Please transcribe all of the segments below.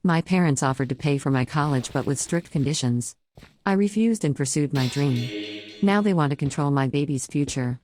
My parents offered to pay for my college but with strict conditions. I refused and pursued my dream. Now they want to control my baby's future.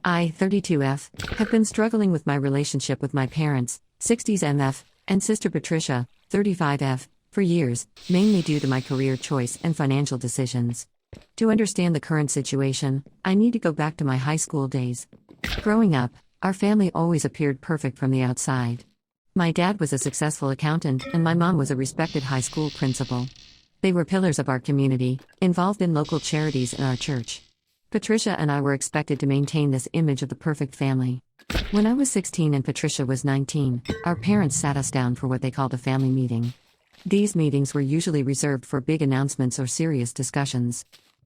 I, 32F, have been struggling with my relationship with my parents, 60s MF, and sister Patricia, 35F, for years, mainly due to my career choice and financial decisions. To understand the current situation, I need to go back to my high school days. Growing up, our family always appeared perfect from the outside. My dad was a successful accountant and my mom was a respected high school principal. They were pillars of our community, involved in local charities and our church. Patricia and I were expected to maintain this image of the perfect family. When I was 16 and Patricia was 19, our parents sat us down for what they called a family meeting. These meetings were usually reserved for big announcements or serious discussions.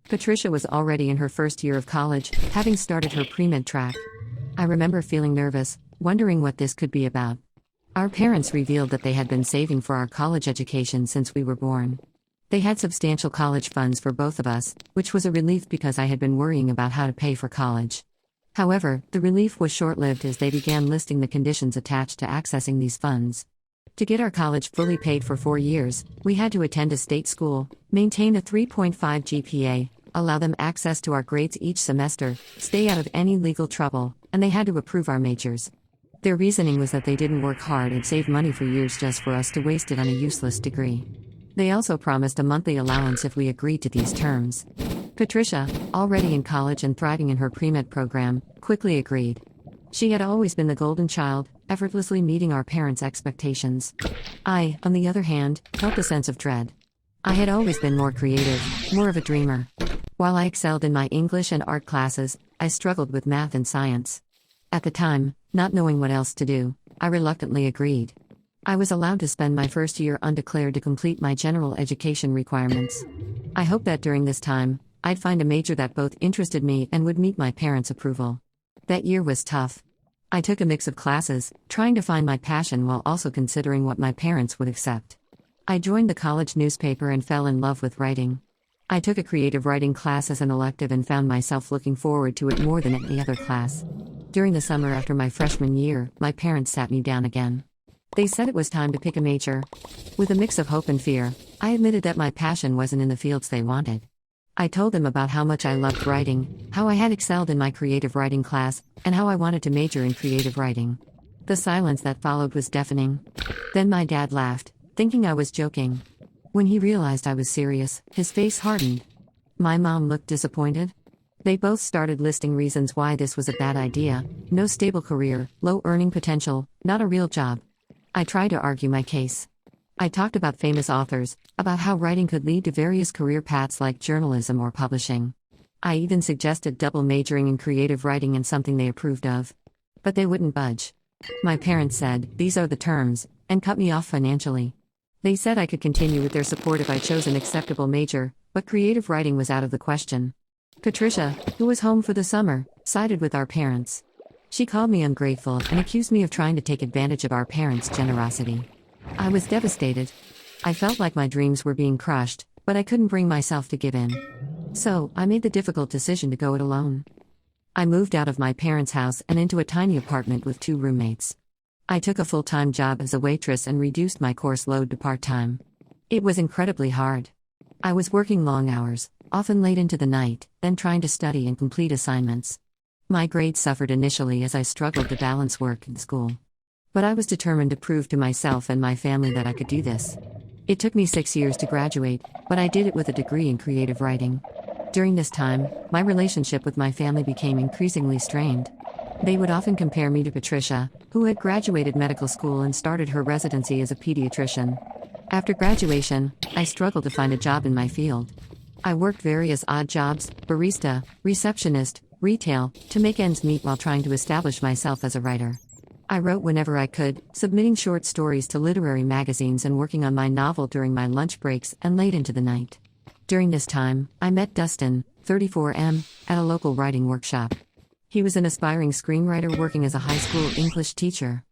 Patricia was already in her first year of college, having started her pre-med track. I remember feeling nervous, wondering what this could be about. Our parents revealed that they had been saving for our college education since we were born. They had substantial college funds for both of us, which was a relief because I had been worrying about how to pay for college. However, the relief was short-lived as they began listing the conditions attached to accessing these funds. To get our college fully paid for 4 years, we had to attend a state school, maintain a 3.5 GPA, allow them access to our grades each semester, stay out of any legal trouble, and they had to approve our majors. Their reasoning was that they didn't work hard and save money for years just for us to waste it on a useless degree. They also promised a monthly allowance if we agreed to these terms. Patricia, already in college and thriving in her pre-med program, quickly agreed. She had always been the golden child, effortlessly meeting our parents' expectations. I, on the other hand, felt a sense of dread. I had always been more creative, more of a dreamer. While I excelled in my English and art classes, I struggled with math and science. At the time, not knowing what else to do, I reluctantly agreed. I was allowed to spend my first year undeclared to complete my general education requirements. I hoped that during this time, I'd find a major that both interested me and would meet my parents' approval. That year was tough. I took a mix of classes, trying to find my passion while also considering what my parents would accept. I joined the college newspaper and fell in love with writing. I took a creative writing class as an elective and found myself looking forward to it more than any other class. During the summer after my freshman year, my parents sat me down again. They said it was time to pick a major. With a mix of hope and fear, I admitted that my passion wasn't in the fields they wanted. I told them about how much I loved writing, how I had excelled in my creative writing class, and how I wanted to major in creative writing. The silence that followed was deafening. Then my dad laughed, thinking I was joking. When he realized I was serious, his face hardened. My mom looked disappointed. They both started listing reasons why this was a bad idea: no stable career, low earning potential, not a real job. I tried to argue my case. I talked about famous authors, about how writing could lead to various career paths like journalism or publishing. I even suggested double majoring in creative writing and something they approved of. But they wouldn't budge. My parents said, "These are the terms," and cut me off financially. They said I could continue with their support if I chose an acceptable major, but creative writing was out of the question. Patricia, who was home for the summer, sided with our parents. She called me ungrateful and accused me of trying to take advantage of our parents' generosity. I was devastated. I felt like my dreams were being crushed, but I couldn't bring myself to give in. So, I made the difficult decision to go it alone. I moved out of my parents' house and into a tiny apartment with 2 roommates. I took a full-time job as a waitress and reduced my course load to part-time. It was incredibly hard. I was working long hours, often late into the night, then trying to study and complete assignments. My grades suffered initially as I struggled to balance work and school. But I was determined to prove to myself and my family that I could do this. It took me 6 years to graduate, but I did it with a degree in creative writing. During this time, my relationship with my family became increasingly strained. They would often compare me to Patricia, who had graduated medical school and started her residency as a pediatrician. After graduation, I struggled to find a job in my field. I worked various odd jobs, barista, receptionist, retail, to make ends meet while trying to establish myself as a writer. I wrote whenever I could, submitting short stories to literary magazines and working on my novel during my lunch breaks and late into the night. During this time, I met Dustin, 34M, at a local writing workshop. He was an aspiring screenwriter working as a high school English teacher.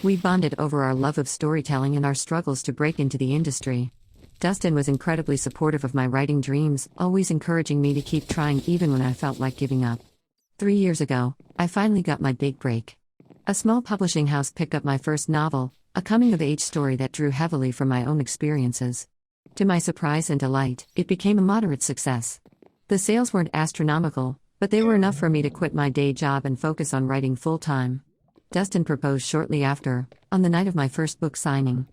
We bonded over our love of storytelling and our struggles to break into the industry. Dustin was incredibly supportive of my writing dreams, always encouraging me to keep trying even when I felt like giving up. 3 years ago, I finally got my big break. A small publishing house picked up my first novel, a coming-of-age story that drew heavily from my own experiences. To my surprise and delight, it became a moderate success. The sales weren't astronomical, but they were enough for me to quit my day job and focus on writing full-time. Dustin proposed shortly after, on the night of my first book signing.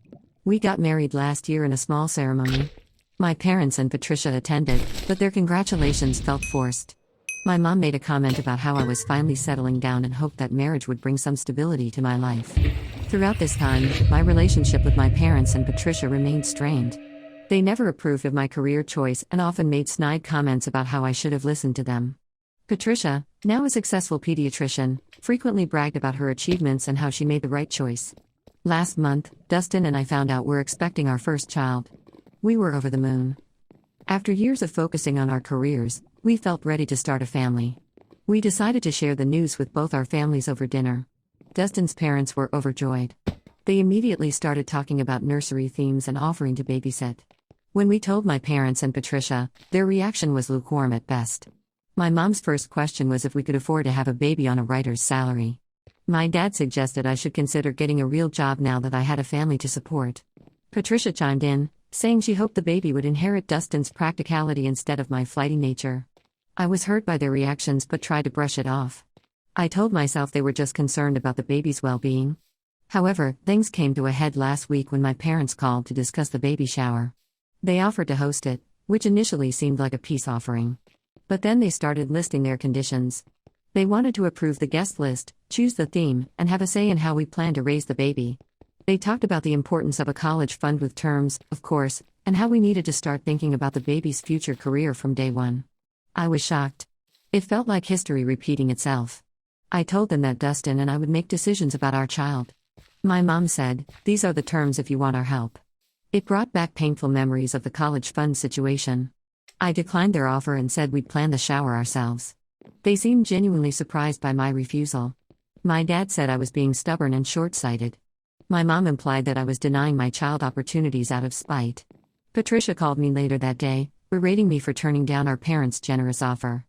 We got married last year in a small ceremony. My parents and Patricia attended, but their congratulations felt forced. My mom made a comment about how I was finally settling down and hoped that marriage would bring some stability to my life. Throughout this time, my relationship with my parents and Patricia remained strained. They never approved of my career choice and often made snide comments about how I should have listened to them. Patricia, now a successful pediatrician, frequently bragged about her achievements and how she made the right choice. Last month, Dustin and I found out we're expecting our first child. We were over the moon. After years of focusing on our careers, we felt ready to start a family. We decided to share the news with both our families over dinner. Dustin's parents were overjoyed. They immediately started talking about nursery themes and offering to babysit. When we told my parents and Patricia, their reaction was lukewarm at best. My mom's first question was if we could afford to have a baby on a writer's salary. My dad suggested I should consider getting a real job now that I had a family to support. Patricia chimed in, saying she hoped the baby would inherit Dustin's practicality instead of my flighty nature. I was hurt by their reactions but tried to brush it off. I told myself they were just concerned about the baby's well-being. However, things came to a head last week when my parents called to discuss the baby shower. They offered to host it, which initially seemed like a peace offering. But then they started listing their conditions. They wanted to approve the guest list, choose the theme, and have a say in how we plan to raise the baby. They talked about the importance of a college fund with terms, of course, and how we needed to start thinking about the baby's future career from day one. I was shocked. It felt like history repeating itself. I told them that Dustin and I would make decisions about our child. My mom said, "These are the terms if you want our help." It brought back painful memories of the college fund situation. I declined their offer and said we'd plan the shower ourselves. They seemed genuinely surprised by my refusal. My dad said I was being stubborn and short-sighted. My mom implied that I was denying my child opportunities out of spite. Patricia called me later that day, berating me for turning down our parents' generous offer.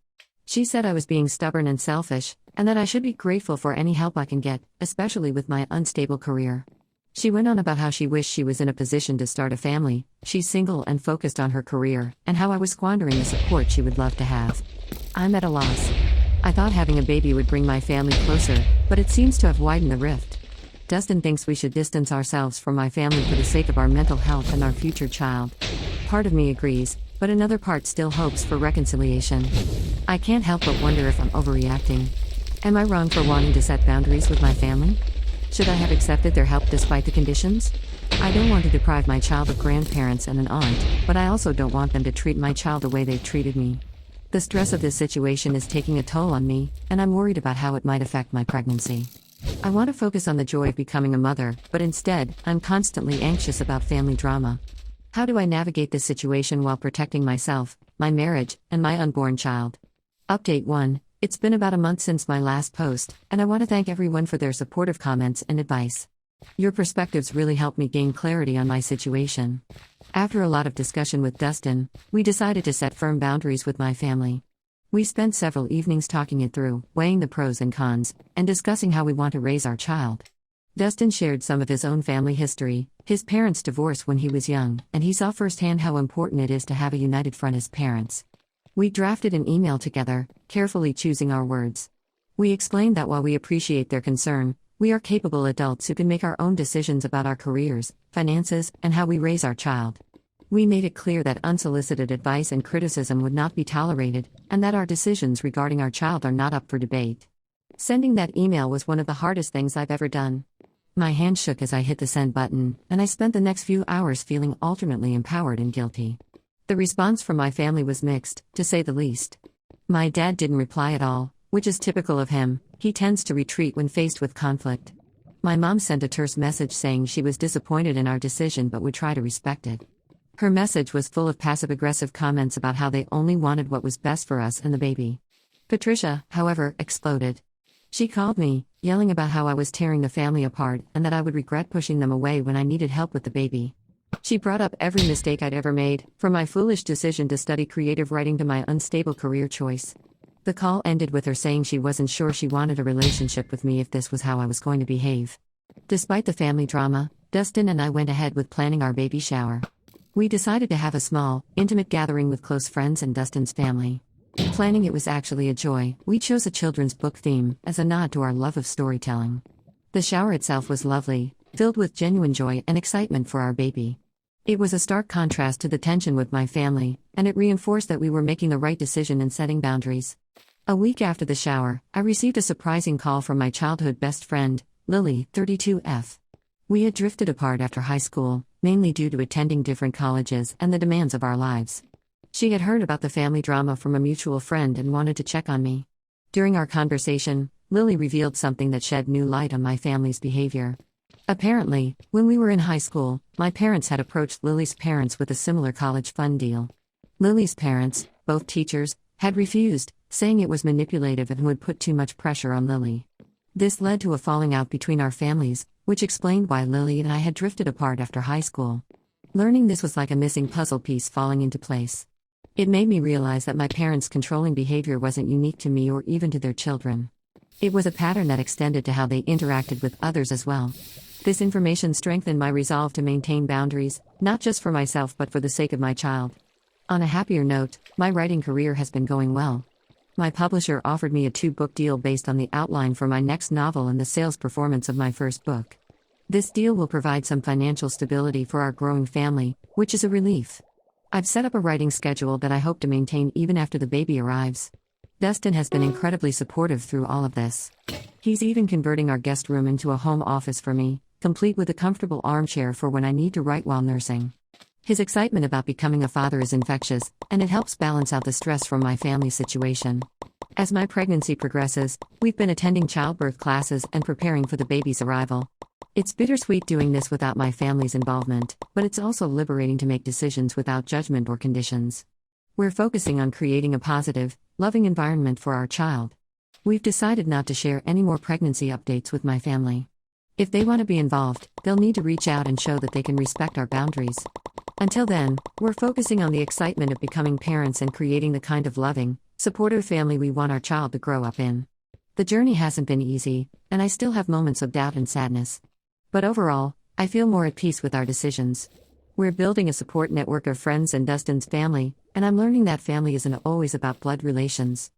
She said I was being stubborn and selfish, and that I should be grateful for any help I can get, especially with my unstable career. She went on about how she wished she was in a position to start a family, she's single and focused on her career, and how I was squandering the support she would love to have. I'm at a loss. I thought having a baby would bring my family closer, but it seems to have widened the rift. Dustin thinks we should distance ourselves from my family for the sake of our mental health and our future child. Part of me agrees, but another part still hopes for reconciliation. I can't help but wonder if I'm overreacting. Am I wrong for wanting to set boundaries with my family? Should I have accepted their help despite the conditions? I don't want to deprive my child of grandparents and an aunt, but I also don't want them to treat my child the way they've treated me. The stress of this situation is taking a toll on me, and I'm worried about how it might affect my pregnancy. I want to focus on the joy of becoming a mother, but instead, I'm constantly anxious about family drama. How do I navigate this situation while protecting myself, my marriage, and my unborn child? Update 1. It's been about a month since my last post, and I want to thank everyone for their supportive comments and advice. Your perspectives really helped me gain clarity on my situation. After a lot of discussion with Dustin, we decided to set firm boundaries with my family. We spent several evenings talking it through, weighing the pros and cons, and discussing how we want to raise our child. Dustin shared some of his own family history. His parents divorced when he was young, and he saw firsthand how important it is to have a united front as parents. We drafted an email together, carefully choosing our words. We explained that while we appreciate their concern, we are capable adults who can make our own decisions about our careers, finances, and how we raise our child. We made it clear that unsolicited advice and criticism would not be tolerated, and that our decisions regarding our child are not up for debate. Sending that email was one of the hardest things I've ever done. My hand shook as I hit the send button, and I spent the next few hours feeling alternately empowered and guilty. The response from my family was mixed, to say the least. My dad didn't reply at all, which is typical of him. He tends to retreat when faced with conflict. My mom sent a terse message saying she was disappointed in our decision but would try to respect it. Her message was full of passive-aggressive comments about how they only wanted what was best for us and the baby. Patricia, however, exploded. She called me, yelling about how I was tearing the family apart and that I would regret pushing them away when I needed help with the baby. She brought up every mistake I'd ever made, from my foolish decision to study creative writing to my unstable career choice. The call ended with her saying she wasn't sure she wanted a relationship with me if this was how I was going to behave. Despite the family drama, Dustin and I went ahead with planning our baby shower. We decided to have a small, intimate gathering with close friends and Dustin's family. Planning it was actually a joy. We chose a children's book theme as a nod to our love of storytelling. The shower itself was lovely, filled with genuine joy and excitement for our baby. It was a stark contrast to the tension with my family, and it reinforced that we were making the right decision in setting boundaries. A week after the shower, I received a surprising call from my childhood best friend, Lily, 32F. We had drifted apart after high school, mainly due to attending different colleges and the demands of our lives. She had heard about the family drama from a mutual friend and wanted to check on me. During our conversation, Lily revealed something that shed new light on my family's behavior. Apparently, when we were in high school, my parents had approached Lily's parents with a similar college fund deal. Lily's parents, both teachers, had refused, saying it was manipulative and would put too much pressure on Lily. This led to a falling out between our families, which explained why Lily and I had drifted apart after high school. Learning this was like a missing puzzle piece falling into place. It made me realize that my parents' controlling behavior wasn't unique to me or even to their children. It was a pattern that extended to how they interacted with others as well. This information strengthened my resolve to maintain boundaries, not just for myself but for the sake of my child. On a happier note, my writing career has been going well. My publisher offered me a 2-book deal based on the outline for my next novel and the sales performance of my first book. This deal will provide some financial stability for our growing family, which is a relief. I've set up a writing schedule that I hope to maintain even after the baby arrives. Dustin has been incredibly supportive through all of this. He's even converting our guest room into a home office for me, complete with a comfortable armchair for when I need to write while nursing. His excitement about becoming a father is infectious, and it helps balance out the stress from my family situation. As my pregnancy progresses, we've been attending childbirth classes and preparing for the baby's arrival. It's bittersweet doing this without my family's involvement, but it's also liberating to make decisions without judgment or conditions. We're focusing on creating a positive, loving environment for our child. We've decided not to share any more pregnancy updates with my family. If they want to be involved, they'll need to reach out and show that they can respect our boundaries. Until then, we're focusing on the excitement of becoming parents and creating the kind of loving, supportive family we want our child to grow up in. The journey hasn't been easy, and I still have moments of doubt and sadness. But overall, I feel more at peace with our decisions. We're building a support network of friends and Dustin's family, and I'm learning that family isn't always about blood relations.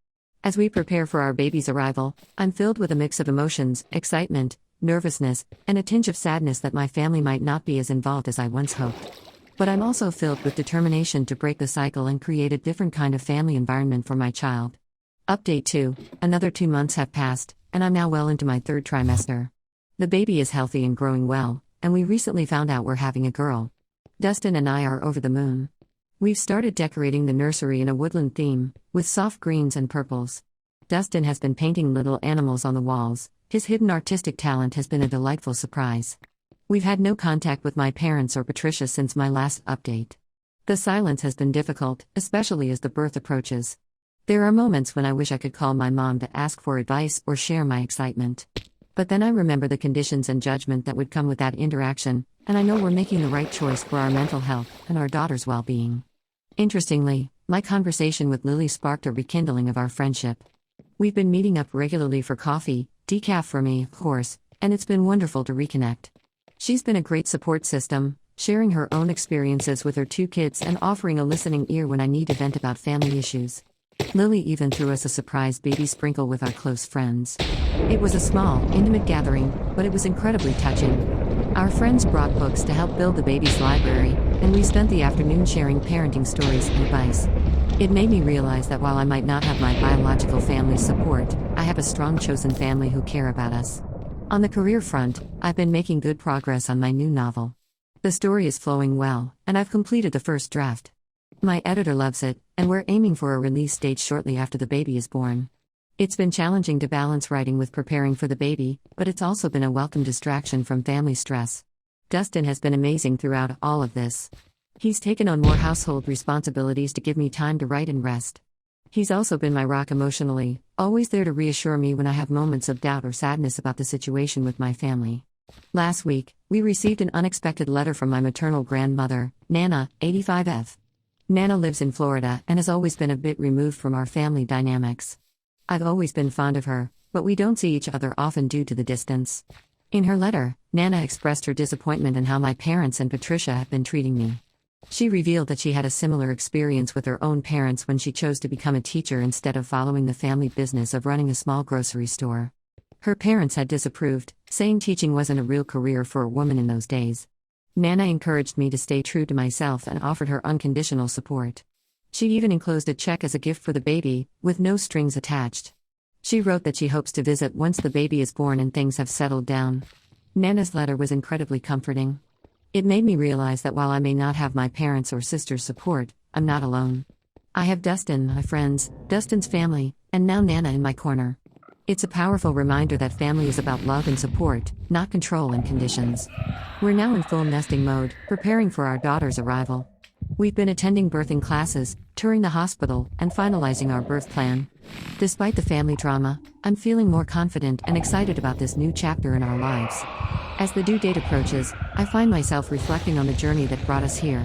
As we prepare for our baby's arrival, I'm filled with a mix of emotions, excitement, nervousness, and a tinge of sadness that my family might not be as involved as I once hoped. But I'm also filled with determination to break the cycle and create a different kind of family environment for my child. Update 2. Another 2 months have passed, and I'm now well into my 3rd trimester. The baby is healthy and growing well, and we recently found out we're having a girl. Dustin and I are over the moon. We've started decorating the nursery in a woodland theme, with soft greens and purples. Dustin has been painting little animals on the walls. His hidden artistic talent has been a delightful surprise. We've had no contact with my parents or Patricia since my last update. The silence has been difficult, especially as the birth approaches. There are moments when I wish I could call my mom to ask for advice or share my excitement. But then I remember the conditions and judgment that would come with that interaction, and I know we're making the right choice for our mental health and our daughter's well-being. Interestingly, my conversation with Lily sparked a rekindling of our friendship. We've been meeting up regularly for coffee, decaf for me, of course, and it's been wonderful to reconnect. She's been a great support system, sharing her own experiences with her 2 kids and offering a listening ear when I need to vent about family issues. Lily even threw us a surprise baby sprinkle with our close friends. It was a small, intimate gathering, but it was incredibly touching. Our friends brought books to help build the baby's library, and we spent the afternoon sharing parenting stories and advice. It made me realize that while I might not have my biological family's support, I have a strong chosen family who care about us. On the career front, I've been making good progress on my new novel. The story is flowing well, and I've completed the first draft. My editor loves it, and we're aiming for a release date shortly after the baby is born. It's been challenging to balance writing with preparing for the baby, but it's also been a welcome distraction from family stress. Dustin has been amazing throughout all of this. He's taken on more household responsibilities to give me time to write and rest. He's also been my rock emotionally, always there to reassure me when I have moments of doubt or sadness about the situation with my family. Last week, we received an unexpected letter from my maternal grandmother, Nana, 85F. Nana lives in Florida and has always been a bit removed from our family dynamics. I've always been fond of her, but we don't see each other often due to the distance. In her letter, Nana expressed her disappointment in how my parents and Patricia have been treating me. She revealed that she had a similar experience with her own parents when she chose to become a teacher instead of following the family business of running a small grocery store. Her parents had disapproved, saying teaching wasn't a real career for a woman in those days. Nana encouraged me to stay true to myself and offered her unconditional support. She even enclosed a check as a gift for the baby, with no strings attached. She wrote that she hopes to visit once the baby is born and things have settled down. Nana's letter was incredibly comforting. It made me realize that while I may not have my parents' or sister's support, I'm not alone. I have Dustin, my friends, Dustin's family, and now Nana in my corner. It's a powerful reminder that family is about love and support, not control and conditions. We're now in full nesting mode, preparing for our daughter's arrival. We've been attending birthing classes, touring the hospital, and finalizing our birth plan. Despite the family drama, I'm feeling more confident and excited about this new chapter in our lives. As the due date approaches, I find myself reflecting on the journey that brought us here.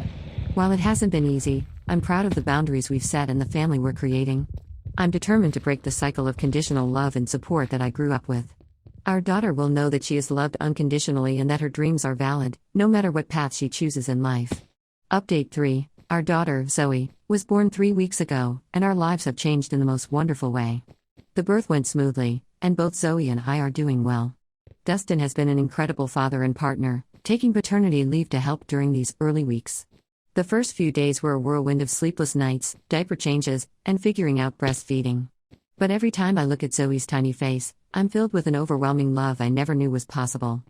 While it hasn't been easy, I'm proud of the boundaries we've set and the family we're creating. I'm determined to break the cycle of conditional love and support that I grew up with. Our daughter will know that she is loved unconditionally and that her dreams are valid, no matter what path she chooses in life. Update 3. Our daughter, Zoe, was born 3 weeks ago, and our lives have changed in the most wonderful way. The birth went smoothly, and both Zoe and I are doing well. Dustin has been an incredible father and partner, taking paternity leave to help during these early weeks. The first few days were a whirlwind of sleepless nights, diaper changes, and figuring out breastfeeding. But every time I look at Zoe's tiny face, I'm filled with an overwhelming love I never knew was possible.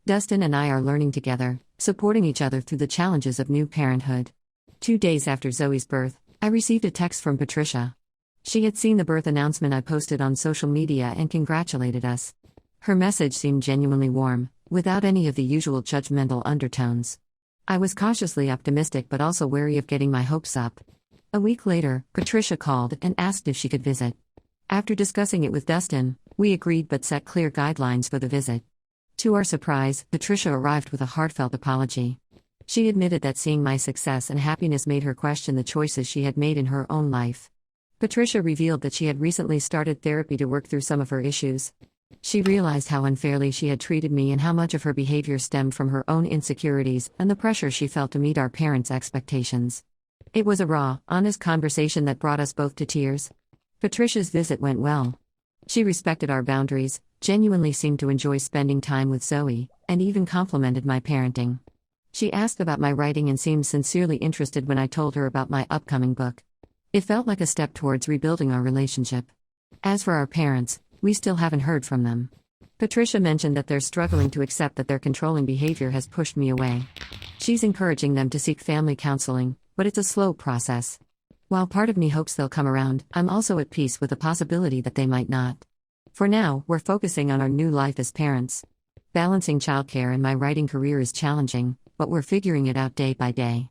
Dustin and I are learning together, supporting each other through the challenges of new parenthood. 2 days after Zoe's birth, I received a text from Patricia. She had seen the birth announcement I posted on social media and congratulated us. Her message seemed genuinely warm, without any of the usual judgmental undertones. I was cautiously optimistic but also wary of getting my hopes up. A week later, Patricia called and asked if she could visit. After discussing it with Dustin, we agreed but set clear guidelines for the visit. To our surprise, Patricia arrived with a heartfelt apology. She admitted that seeing my success and happiness made her question the choices she had made in her own life. Patricia revealed that she had recently started therapy to work through some of her issues. She realized how unfairly she had treated me and how much of her behavior stemmed from her own insecurities and the pressure she felt to meet our parents' expectations. It was a raw, honest conversation that brought us both to tears. Patricia's visit went well. She respected our boundaries, genuinely seemed to enjoy spending time with Zoe, and even complimented my parenting. She asked about my writing and seemed sincerely interested when I told her about my upcoming book. It felt like a step towards rebuilding our relationship. As for our parents, we still haven't heard from them. Patricia mentioned that they're struggling to accept that their controlling behavior has pushed me away. She's encouraging them to seek family counseling, but it's a slow process. While part of me hopes they'll come around, I'm also at peace with the possibility that they might not. For now, we're focusing on our new life as parents. Balancing childcare and my writing career is challenging, but we're figuring it out day by day.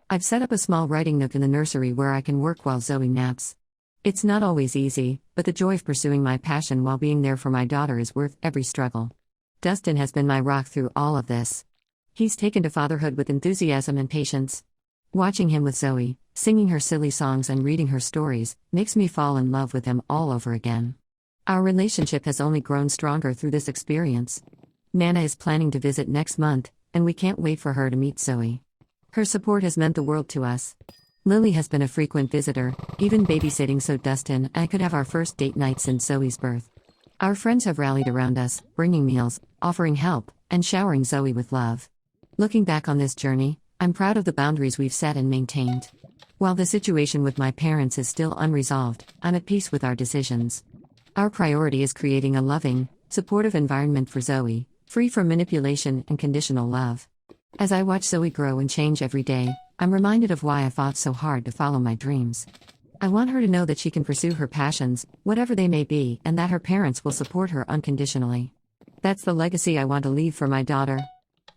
I've set up a small writing nook in the nursery where I can work while Zoe naps. It's not always easy, but the joy of pursuing my passion while being there for my daughter is worth every struggle. Dustin has been my rock through all of this. He's taken to fatherhood with enthusiasm and patience. Watching him with Zoe, singing her silly songs and reading her stories, makes me fall in love with him all over again. Our relationship has only grown stronger through this experience. Nana is planning to visit next month, and we can't wait for her to meet Zoe. Her support has meant the world to us. Lily has been a frequent visitor, even babysitting so Dustin and I could have our first date night since Zoe's birth. Our friends have rallied around us, bringing meals, offering help, and showering Zoe with love. Looking back on this journey, I'm proud of the boundaries we've set and maintained. While the situation with my parents is still unresolved, I'm at peace with our decisions. Our priority is creating a loving, supportive environment for Zoe, free from manipulation and conditional love. As I watch Zoe grow and change every day, I'm reminded of why I fought so hard to follow my dreams. I want her to know that she can pursue her passions, whatever they may be, and that her parents will support her unconditionally. That's the legacy I want to leave for my daughter.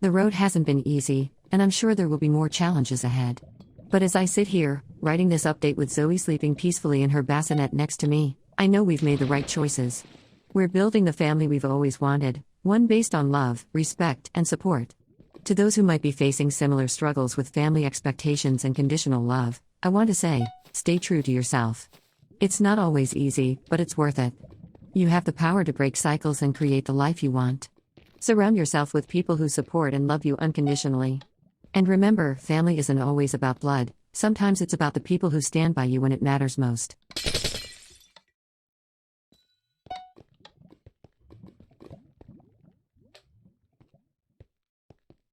The road hasn't been easy, and I'm sure there will be more challenges ahead. But as I sit here, writing this update with Zoe sleeping peacefully in her bassinet next to me, I know we've made the right choices. We're building the family we've always wanted, one based on love, respect, and support. To those who might be facing similar struggles with family expectations and conditional love, I want to say, stay true to yourself. It's not always easy, but it's worth it. You have the power to break cycles and create the life you want. Surround yourself with people who support and love you unconditionally. And remember, family isn't always about blood, sometimes it's about the people who stand by you when it matters most.